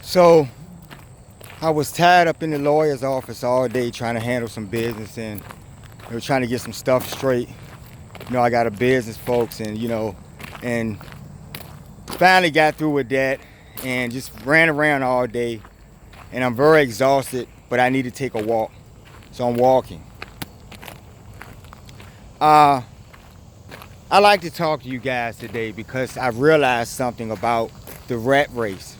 So I was tied up in the lawyer's office all day trying to handle some business, and they were trying to get some stuff straight. I got a business, folks, and finally got through with that and just ran around all day. And I'm very exhausted, but I need to take a walk. So I'm walking. I like to talk to you guys today because I realized something about the rat race.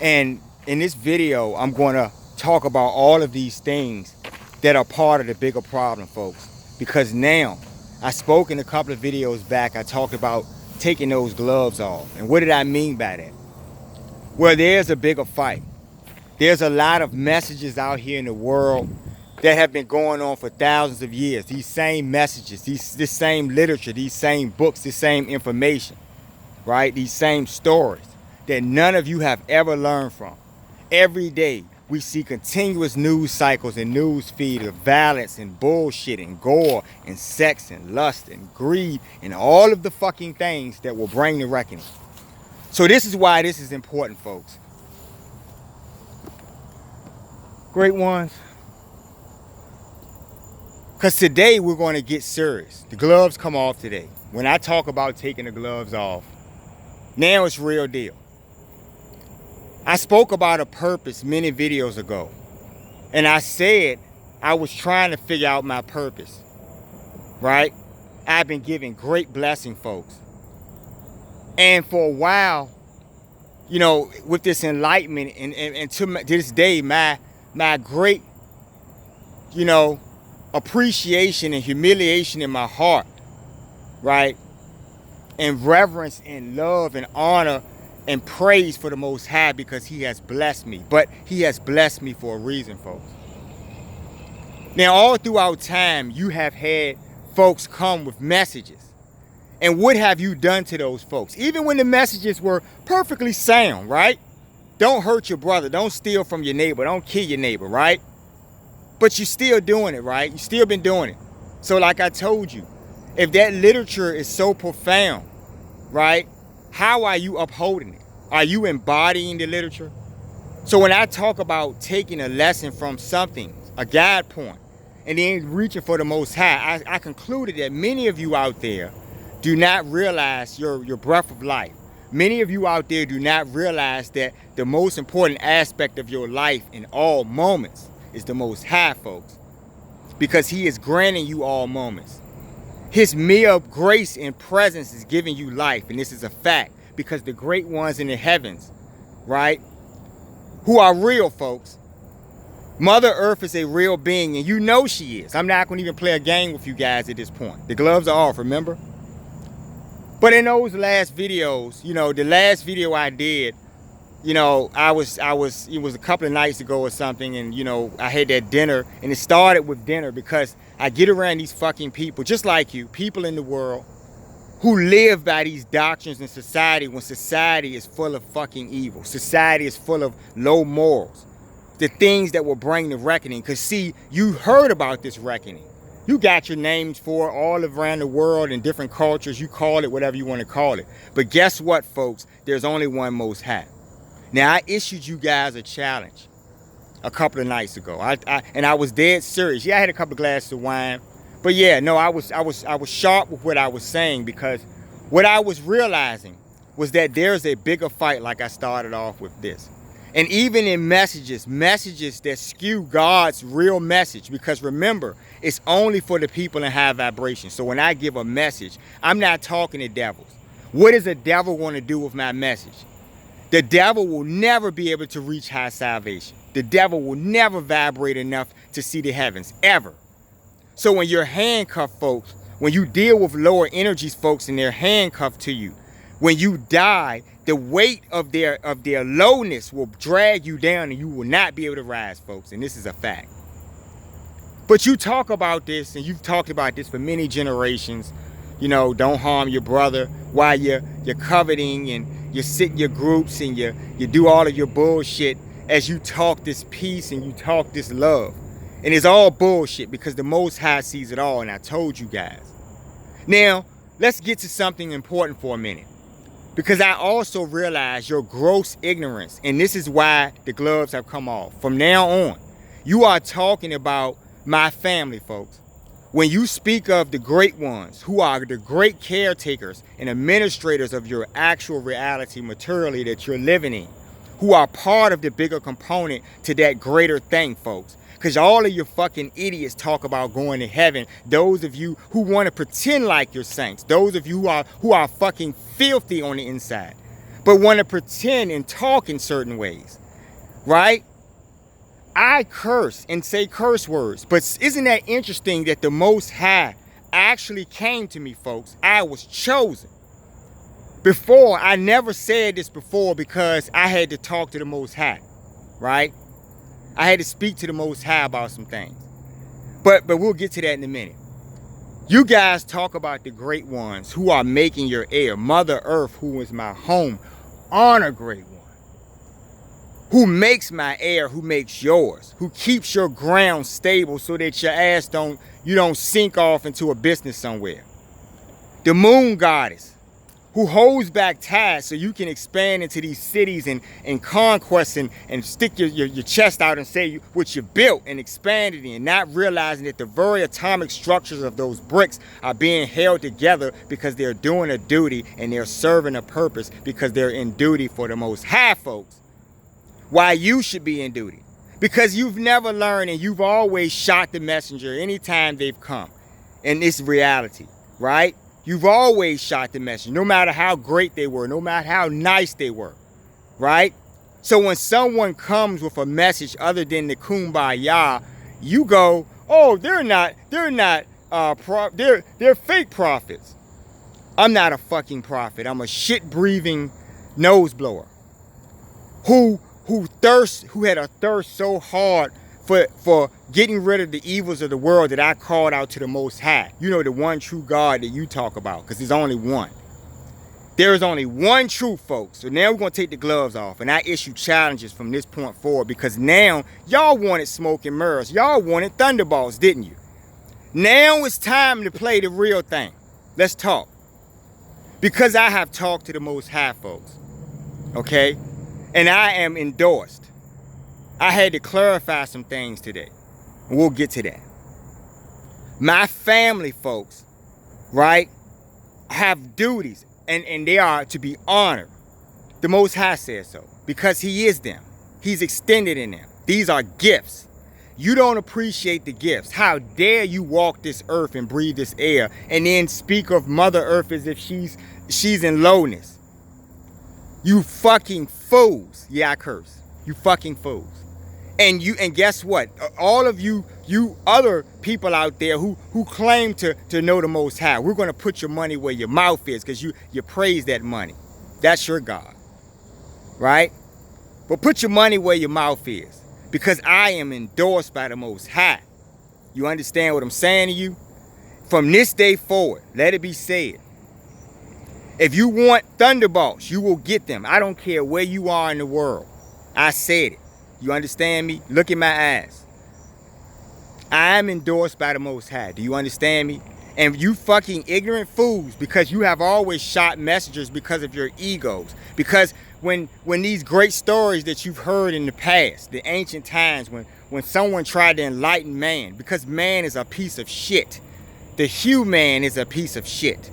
And in this video, I'm going to talk about all of these things that are part of the bigger problem, folks. Because now, I spoke in a couple of videos back, I talked about taking those gloves off. And what did I mean by that? Well, there's a bigger fight. There's a lot of messages out here in the world that have been going on for thousands of years. These same messages, this same literature, these same books, this same information, right? These same stories that none of you have ever learned from. Every day we see continuous news cycles and news feed of violence and bullshit and gore and sex and lust and greed and all of the fucking things that will bring the reckoning. So this is why this is important, folks. Great ones. Because today we're going to get serious. The gloves come off today. When I talk about taking the gloves off, now it's real deal. I spoke about a purpose many videos ago. And I said I was trying to figure out my purpose. Right? I've been given great blessing, folks. And for a while, with this enlightenment and to this day, my great, appreciation and humiliation in my heart, right? And reverence and love and honor and praise for the Most High because He has blessed me. But He has blessed me for a reason, folks. Now, all throughout time, you have had folks come with messages. And what have you done to those folks? Even when the messages were perfectly sound, right? Don't hurt your brother. Don't steal from your neighbor. Don't kill your neighbor, right? But you're still doing it, right? You still been doing it. So like I told you, if that literature is so profound, right? How are you upholding it? Are you embodying the literature? So when I talk about taking a lesson from something, a guide point, and then reaching for the Most High, I concluded that many of you out there do not realize your breath of life. Many of you out there do not realize that the most important aspect of your life in all moments is the Most High, folks. Because He is granting you all moments. His mere grace and presence is giving you life. And this is a fact. Because the great ones in the heavens, right, who are real, folks. Mother Earth is a real being, and you know she is. I'm not going to even play a game with you guys at this point. The gloves are off, remember? But in those last videos, the last video I did, it was a couple of nights ago or something, and, I had that dinner, and it started with dinner because I get around these fucking people, just like you, people in the world, who live by these doctrines in society when society is full of fucking evil. Society is full of low morals. The things that will bring the reckoning. Because, see, you heard about this reckoning. You got your names for it all around the world in different cultures. You call it whatever you want to call it. But guess what, folks? There's only one Most High. Now, I issued you guys a challenge a couple of nights ago. I was dead serious. Yeah, I had a couple of glasses of wine. But yeah, no, I was sharp with what I was saying, because what I was realizing was that there's a bigger fight, like I started off with this. And even in messages that skew God's real message, because remember, it's only for the people in high vibration. So when I give a message, I'm not talking to devils. What is a devil going to do with my message? The devil will never be able to reach high salvation. The devil will never vibrate enough to see the heavens, ever. So when you're handcuffed, folks, when you deal with lower energies, folks, and they're handcuffed to you, when you die, the weight of their lowness will drag you down and you will not be able to rise, folks. And this is a fact. But you talk about this, and you've talked about this for many generations. Don't harm your brother while you're coveting, and you sit in your groups and you do all of your bullshit as you talk this peace and you talk this love. And it's all bullshit because the Most High sees it all, and I told you guys. Now, let's get to something important for a minute. Because I also realize your gross ignorance, and this is why the gloves have come off. From now on, you are talking about my family, folks. When you speak of the great ones, who are the great caretakers and administrators of your actual reality materially that you're living in, who are part of the bigger component to that greater thing, folks. Because all of you fucking idiots talk about going to heaven. Those of you who want to pretend like you're saints. Those of you who are fucking filthy on the inside. But want to pretend and talk in certain ways. Right? I curse and say curse words. But isn't that interesting that the Most High actually came to me, folks? I was chosen. Before, I never said this before because I had to talk to the Most High. Right? I had to speak to the Most High about some things. But we'll get to that in a minute. You guys talk about the great ones who are making your air. Mother Earth, who is my home. Honor great one. Who makes my air, who makes yours. Who keeps your ground stable so that your ass you don't sink off into a business somewhere. The moon goddess, who holds back tides so you can expand into these cities and conquest and stick your chest out and say what you built and expanded in, not realizing that the very atomic structures of those bricks are being held together because they're doing a duty and they're serving a purpose because they're in duty for the Most High, folks. Why you should be in duty. Because you've never learned and you've always shot the messenger anytime they've come in this reality, right? You've always shot the messenger, no matter how great they were, no matter how nice they were, right? So when someone comes with a message other than the kumbaya, you go, oh, they're fake prophets. I'm not a fucking prophet. I'm a shit-breathing nose blower who had a thirst so hard for getting rid of the evils of the world that I called out to the Most High. You know, the one true God that you talk about, because there's only one. There is only one truth, folks. So now we're going to take the gloves off, and I issue challenges from this point forward, because now y'all wanted smoke and mirrors. Y'all wanted thunderbolts, didn't you? Now it's time to play the real thing. Let's talk. Because I have talked to the Most High, folks. Okay? And I am endorsed. I had to clarify some things today. We'll get to that. My family, folks, right, have duties, and they are to be honored. The Most High says so, because He is them. He's extended in them. These are gifts. You don't appreciate the gifts. How dare you walk this earth and breathe this air and then speak of Mother Earth as if she's in lowness. You fucking fools. Yeah, I curse. You fucking fools. And guess what? All of you other people out there who claim to know the Most High, we're going to put your money where your mouth is because you praise that money. That's your God. Right? But put your money where your mouth is, because I am endorsed by the Most High. You understand what I'm saying to you? From this day forward, let it be said. If you want thunderbolts, you will get them. I don't care where you are in the world. I said it. You understand me? Look in my eyes. I am endorsed by the Most High. Do you understand me? And you fucking ignorant fools, because you have always shot messengers because of your egos. Because when these great stories that you've heard in the past, the ancient times when someone tried to enlighten man, because man is a piece of shit. The human is a piece of shit.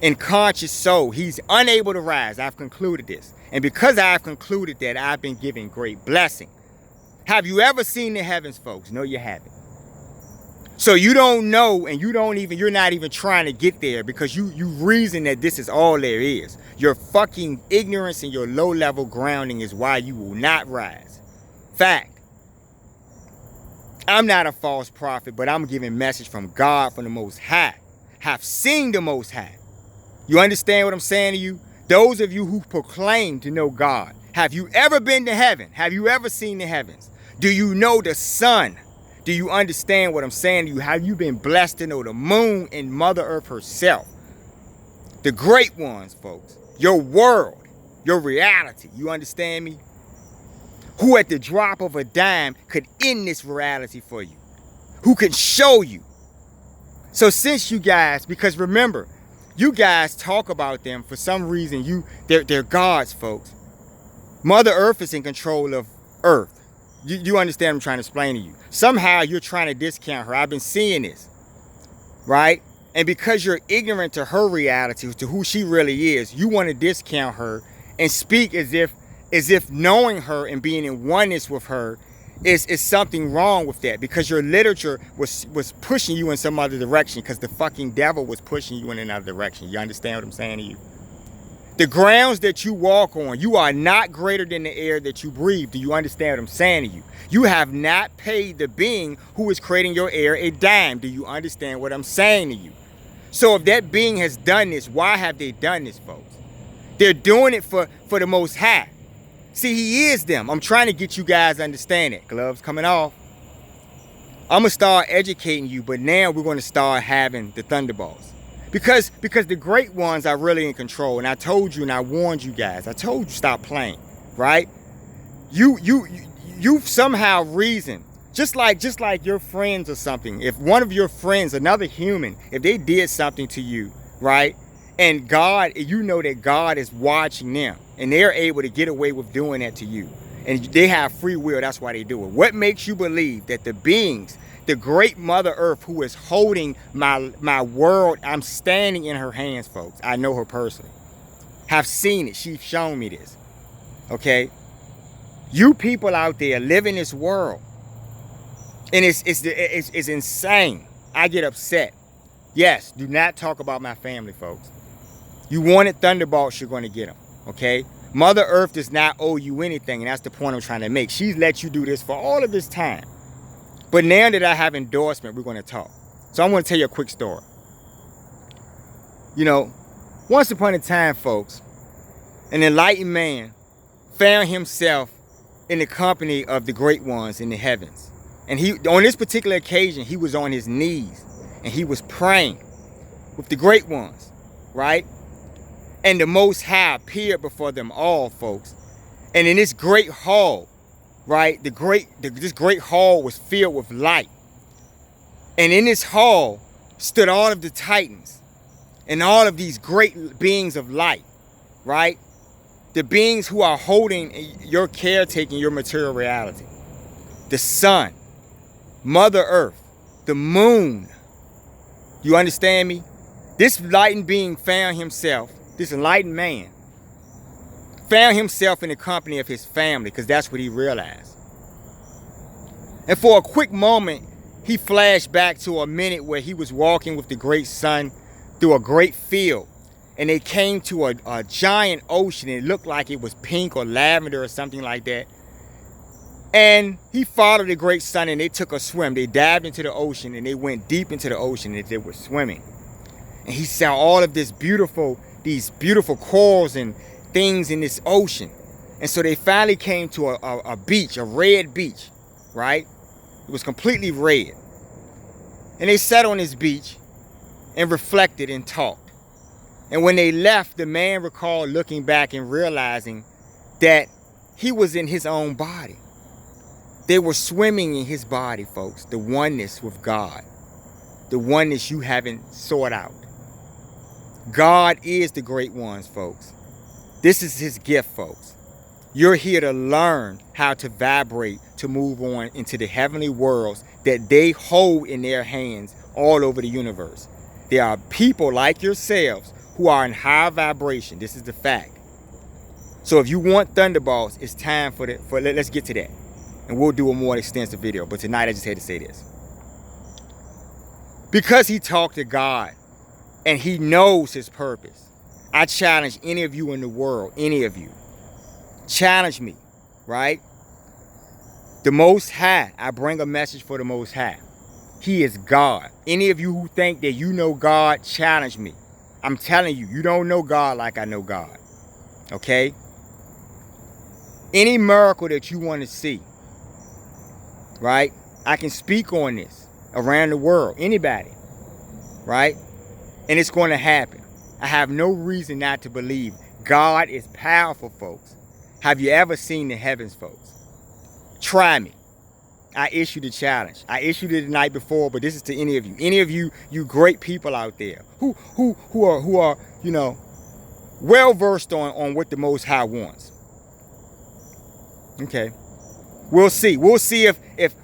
In conscious soul, he's unable to rise. I've concluded this. And because I've concluded that, I've been given great blessing. Have you ever seen the heavens, folks? No, you haven't. So you don't know, and you're not even trying to get there, because you reason that this is all there is. Your fucking ignorance and your low-level grounding is why you will not rise. Fact. I'm not a false prophet, but I'm giving a message from God, from the Most High. Have seen the Most High. You understand what I'm saying to you? Those of you who proclaim to know God, have you ever been to heaven? Have you ever seen the heavens? Do you know the sun? Do you understand what I'm saying to you? Have you been blessed to know the moon and Mother Earth herself? The great ones, folks. Your world, your reality. You understand me? Who at the drop of a dime could end this reality for you? Who can show you? So since you guys, because remember, You guys talk about them for some reason. They're gods, folks. Mother Earth is in control of Earth. You understand what I'm trying to explain to you. Somehow you're trying to discount her. I've been seeing this, right? And because you're ignorant to her reality, to who she really is, you want to discount her and speak as if knowing her and being in oneness with her is something wrong with that, because your literature was pushing you in some other direction, because the fucking devil was pushing you in another direction. You understand what I'm saying to you? The grounds that you walk on, you are not greater than the air that you breathe. Do you understand what I'm saying to you? You have not paid the being who is creating your air a dime. Do you understand what I'm saying to you? So if that being has done this, why have they done this, folks? They're doing it for the Most High. See, he is them. I'm trying to get you guys to understand it. Gloves coming off. I'm going to start educating you, but now we're going to start having the thunderbolts. Because the great ones are really in control. And I told you and I warned you guys. I told you stop playing, right? You've somehow reasoned, just like your friends or something. If one of your friends, another human, if they did something to you, right? And God, you know that God is watching them, and they're able to get away with doing that to you. And they have free will, that's why they do it. What makes you believe that the beings, the great Mother Earth who is holding my world, I'm standing in her hands, folks. I know her personally. Have seen it. She's shown me this. Okay? You people out there live in this world. And it's insane. I get upset. Yes, do not talk about my family, folks. You wanted thunderbolts, you're going to get them. Okay? Mother Earth does not owe you anything, and that's the point I'm trying to make. She's let you do this for all of this time. But now that I have endorsement, we're going to talk. So I'm going to tell you a quick story. You know, once upon a time, folks, an enlightened man found himself in the company of the great ones in the heavens. And on this particular occasion, he was on his knees and he was praying with the great ones, right? And the Most High appeared before them all, folks. And in this great hall, right, this great hall was filled with light. And in this hall stood all of the titans and all of these great beings of light, right? The beings who are holding your caretaking your material reality. The sun, Mother Earth, the moon. You understand me? This enlightened being found himself, this enlightened man, found himself in the company of his family, because that's what he realized. And for a quick moment, he flashed back to a minute where he was walking with the great sun through a great field. And they came to a giant ocean. It looked like it was pink or lavender or something like that. And he followed the great sun and they took a swim. They dived into the ocean and they went deep into the ocean and they were swimming. And he saw all of these beautiful corals and things in this ocean. And so they finally came to a beach, a red beach, right? It was completely red. And they sat on this beach and reflected and talked. And when they left, the man recalled looking back and realizing that he was in his own body. They were swimming in his body, folks. The oneness with God. The oneness you haven't sought out. God is the great ones, folks. This is his gift, folks. You're here to learn how to vibrate, to move on into the heavenly worlds that they hold in their hands all over the universe. There are people like yourselves who are in high vibration. This is the fact. So if you want thunderbolts, it's time let's get to that. And we'll do a more extensive video. But tonight I just had to say this. Because he talked to God and he knows his purpose, I challenge any of you in the world, any of you, challenge me, right? The Most High, I bring a message for the Most High. He is God. Any of you who think that you know God, challenge me. I'm telling you, you don't know God like I know God. Okay? Any miracle that you want to see, right? I can speak on this around the world. Anybody, right? And it's going to happen. I have no reason not to believe God is powerful, folks. Have you ever seen the heavens, folks? Try me. I issued a challenge. I issued it the night before, but this is to any of you. Any of you, you great people out there who are, you know, well versed on what the Most High wants. Okay. We'll see. We'll see if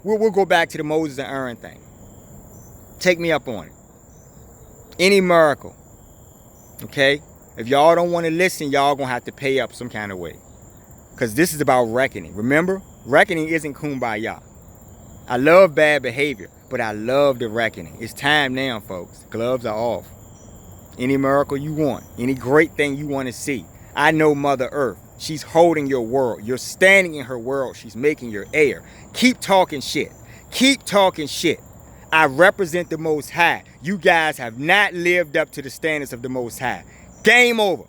we'll go back to the Moses and Aaron thing. Take me up on it. Any miracle. Okay? If y'all don't want to listen, y'all gonna have to pay up some kind of way. Because this is about reckoning. Remember? Reckoning isn't kumbaya. I love bad behavior, but I love the reckoning. It's time now, folks. Gloves are off. Any miracle you want. Any great thing you want to see. I know Mother Earth. She's holding your world. You're standing in her world. She's making your air. Keep talking shit. Keep talking shit. I represent the Most High. You guys have not lived up to the standards of the Most High. Game over.